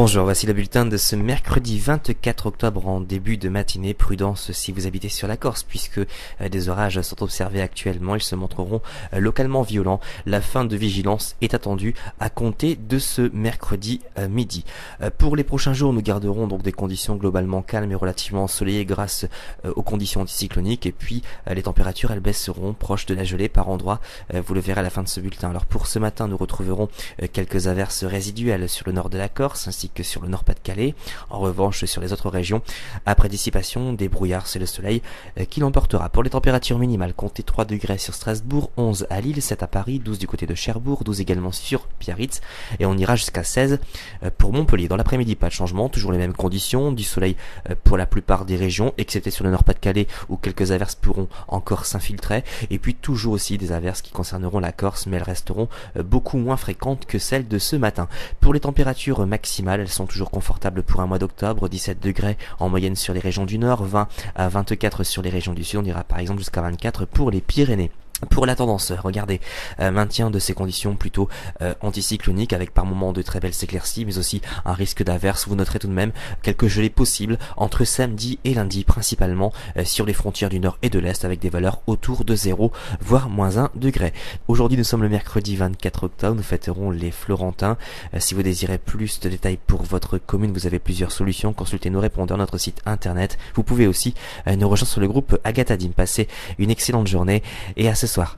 Bonjour, voici le bulletin de ce mercredi 24 octobre en début de matinée. Prudence si vous habitez sur la Corse puisque des orages sont observés actuellement. Ils se montreront localement violents. La fin de vigilance est attendue à compter de ce mercredi midi. Pour les prochains jours, nous garderons donc des conditions globalement calmes et relativement ensoleillées grâce aux conditions anticycloniques. Et puis les températures elles baisseront proches de la gelée par endroits. Vous le verrez à la fin de ce bulletin. Alors pour ce matin, nous retrouverons quelques averses résiduelles sur le nord de la Corse ainsi que sur le Nord-Pas-de-Calais. En revanche, sur les autres régions, après dissipation, des brouillards, c'est le soleil qui l'emportera. Pour les températures minimales, comptez 3 degrés sur Strasbourg, 11 à Lille, 7 à Paris, 12 du côté de Cherbourg, 12 également sur Biarritz, et on ira jusqu'à 16 pour Montpellier. Dans l'après-midi, pas de changement, toujours les mêmes conditions, du soleil pour la plupart des régions, excepté sur le Nord-Pas-de-Calais où quelques averses pourront encore s'infiltrer, et puis toujours aussi des averses qui concerneront la Corse, mais elles resteront beaucoup moins fréquentes que celles de ce matin. Pour les températures maximales, elles sont toujours confortables pour un mois d'octobre, 17 degrés en moyenne sur les régions du Nord, 20 à 24 sur les régions du Sud, on ira par exemple jusqu'à 24 pour les Pyrénées. Pour la tendance, regardez, maintien de ces conditions plutôt anticycloniques avec par moments de très belles éclaircies mais aussi un risque d'averse. Vous noterez tout de même quelques gelées possibles entre samedi et lundi, principalement sur les frontières du nord et de l'est avec des valeurs autour de 0 voire moins 1 degré. Aujourd'hui nous sommes le mercredi 24 octobre, nous fêterons les Florentins. Si vous désirez plus de détails pour votre commune, vous avez plusieurs solutions, consultez nos répondeurs, notre site internet. Vous pouvez aussi nous rejoindre sur le groupe Agathadim. Passez une excellente journée et à ce soir.